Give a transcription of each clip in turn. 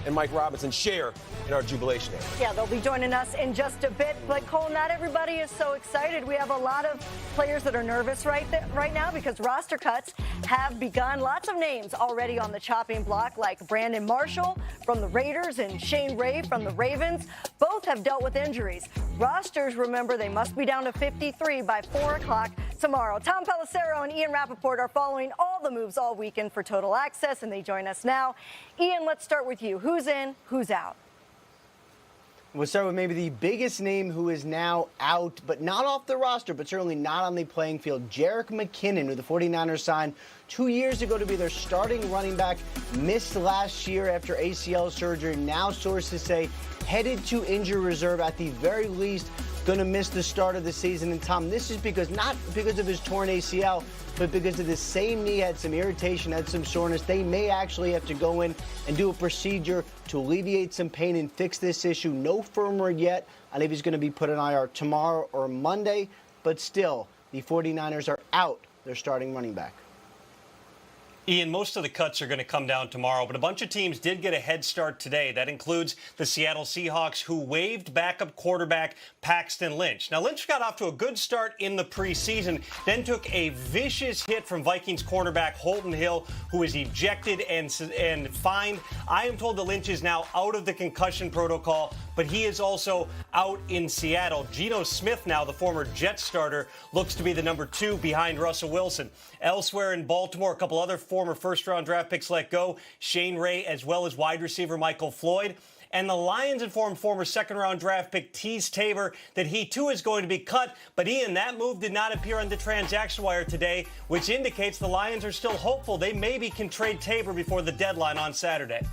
and Mike Robinson share in our jubilation area. Yeah, they'll be joining us in just a bit. But, Cole, not everybody is so excited. We have a lot of players that are nervous right now because roster cuts have begun. Lots of names already on the chopping block, like Brandon Marshall from the Raiders and Shane Ray from the Ravens. Both have dealt with injuries. Rosters, remember, they must be down to 53 by 4 o'clock tomorrow. Tom Pelissero and Ian Rappaport are following all the moves all weekend for Total Access, and they join us now. Ian, let's start with you. Who's in, who's out? We'll start with maybe the biggest name who is now out, but not off the roster, but certainly not on the playing field. Jerick McKinnon, who the 49ers signed 2 years ago to be their starting running back, missed last year after ACL surgery. Now sources say headed to injury reserve at the very least, going to miss the start of the season. And Tom, this is not because of his torn ACL, but because of the same knee had some irritation, had some soreness. They may actually have to go in and do a procedure to alleviate some pain and fix this issue. No firm word yet on if he's going to be put on IR tomorrow or Monday, but still, the 49ers are out their starting running back. Ian, most of the cuts are going to come down tomorrow, but a bunch of teams did get a head start today. That includes the Seattle Seahawks, who waived backup quarterback Paxton Lynch. Now, Lynch got off to a good start in the preseason, then took a vicious hit from Vikings cornerback Holton Hill, who was ejected and fined. I am told that Lynch is now out of the concussion protocol, but he is also out in Seattle. Geno Smith, now the former Jets starter, looks to be the number 2 behind Russell Wilson. Elsewhere in Baltimore, a couple other former first-round draft picks let go, Shane Ray as well as wide receiver Michael Floyd. And the Lions informed former second-round draft pick Tease Tabor that he, too, is going to be cut. But, Ian, that move did not appear on the transaction wire today, which indicates the Lions are still hopeful they maybe can trade Tabor before the deadline on Saturday.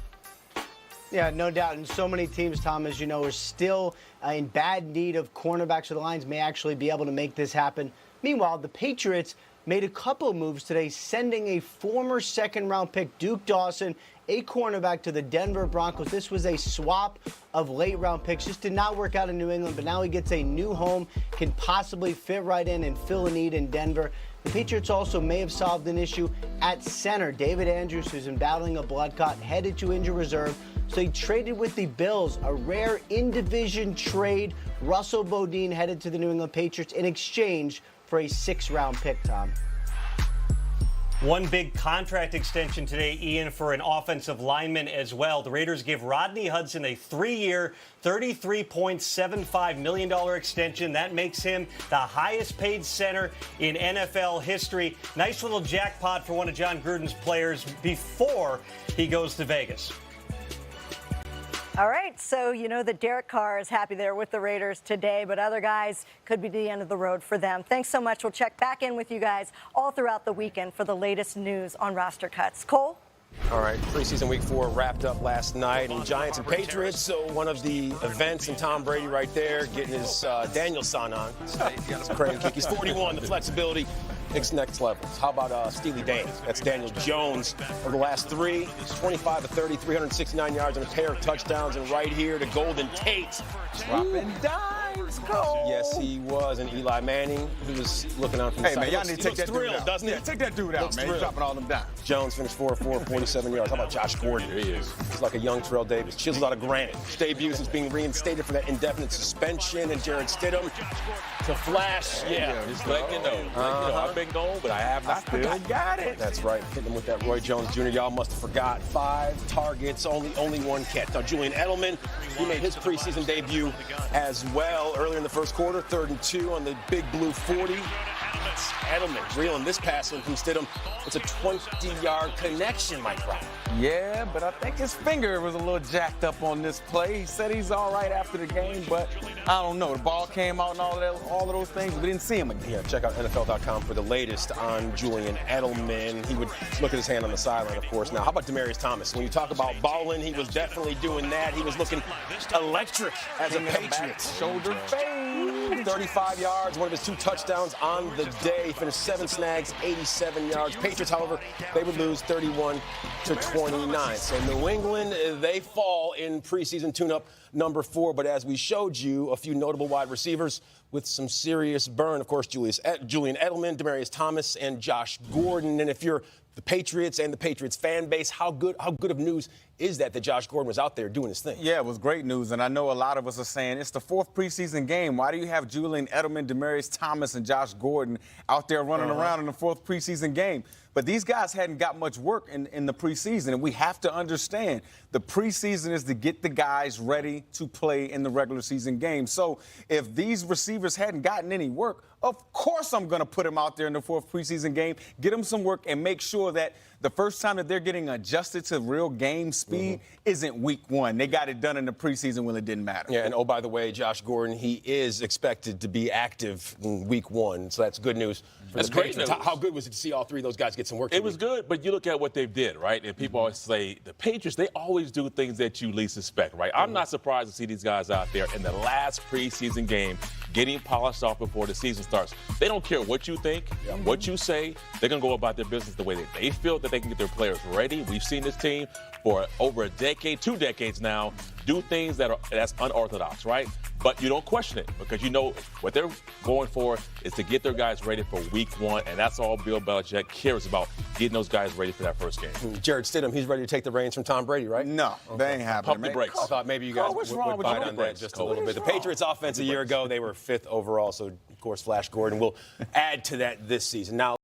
Yeah, no doubt. And so many teams, Tom, as you know, are still in bad need of cornerbacks. So the Lions may actually be able to make this happen. Meanwhile, the Patriots made a couple of moves today, sending a former second-round pick, Duke Dawson, a cornerback, to the Denver Broncos. This was a swap of late-round picks. Just did not work out in New England, but now he gets a new home, can possibly fit right in and fill a need in Denver. The Patriots also may have solved an issue at center. David Andrews, who's been battling a blood clot, headed to injured reserve. So he traded with the Bills, a rare in-division trade. Russell Bodine headed to the New England Patriots in exchange for a 6th-round pick, Tom. One big contract extension today, Ian, for an offensive lineman as well. The Raiders give Rodney Hudson a 3-year, $33.75 million extension. That makes him the highest paid center in NFL history. Nice little jackpot for one of John Gruden's players before he goes to Vegas. All right, so you know that Derek Carr is happy there with the Raiders today, but other guys could be the end of the road for them. Thanks so much. We'll check back in with you guys all throughout the weekend for the latest news on roster cuts. Cole? All right, preseason week 4 wrapped up last night, and Giants and Patriots. So one of the events, and Tom Brady right there getting his Danielson on. It's crazy kick. He's 41. The flexibility, it's next level. How about Steely Dan? That's Daniel Jones. Over the last 3, 25 to 30, 369 yards and a pair of touchdowns. And right here to Golden Tate. Dropping dimes, Cole. Yes, he was. And Eli Manning, he was looking out from the Hey, side. man, y'all need to take that dude out. Doesn't he? Yeah, take that dude out, man. He's dropping all them dimes. Jones finished 4 of 4, 47 yards. How about Josh Gordon? There he is. He's like a young Terrell Davis, chiseled out of granite. His debut is being reinstated for that indefinite suspension. And Jared Stidham to flash. Yeah. Just letting you know. I've been gone, but I have not still got it. That's right. Hitting him with that Roy Jones Jr. Y'all must have forgot. 5 targets, only 1 catch. Now, Julian Edelman, he made his preseason debut as well earlier in the first quarter. 3rd and 2 on the Big Blue 40. Edelman reeling this pass in from Stidham. It's a 20-yard connection, Mike Brown. Yeah, but I think his finger was a little jacked up on this play. He said he's all right after the game, but I don't know. The ball came out and all of those things. We didn't see him again. Yeah, check out NFL.com for the latest on Julian Edelman. He would look at his hand on the sideline, of course. Now, how about Demaryius Thomas? When you talk about balling, he was definitely doing that. He was looking electric as a Patriot. Shoulder fade. 35 yards, one of his 2 touchdowns on the day. Finished 7 snags, 87 yards. Patriots, however, they would lose 31 to 29. So New England, they fall in preseason tune-up number 4. But as we showed you, a few notable wide receivers with some serious burn. Of course, Julian Edelman, Demaryius Thomas, and Josh Gordon. And if you're the Patriots and the Patriots fan base. How good of news is that Josh Gordon was out there doing his thing? Yeah, it was great news, and I know a lot of us are saying it's the 4th preseason game. Why do you have Julian Edelman, Demaryius Thomas, and Josh Gordon out there running around in the 4th preseason game? But these guys hadn't got much work in the preseason, and we have to understand the preseason is to get the guys ready to play in the regular season game. So if these receivers hadn't gotten any work, of course I'm going to put them out there in the 4th preseason game, get them some work, and make sure that the first time that they're getting adjusted to real game speed isn't week 1. They got it done in the preseason when it didn't matter. Yeah, and oh, by the way, Josh Gordon, he is expected to be active in week 1, so that's good news. That's great news. How good was it to see all 3 of those guys get some work? It was good, but you look at what they did, right? And people always say the Patriots, they always do things that you least expect, right? I'm not surprised to see these guys out there in the last preseason game getting polished off before the season starts. They don't care what you think, what you say. They're going to go about their business the way that they feel that they can get their players ready. We've seen this team for over a decade, 2 decades now, do things that's unorthodox, right? But you don't question it because you know what they're going for is to get their guys ready for week 1, and that's all Bill Belichick cares about, getting those guys ready for that first game. Jared Stidham, he's ready to take the reins from Tom Brady, right? No, they ain't happening. Pump the brakes. I thought maybe you guys would bite on that just a little bit. The Patriots offense a year ago, they were 5th overall, so, of course, Flash Gordon will add to that this season. Now,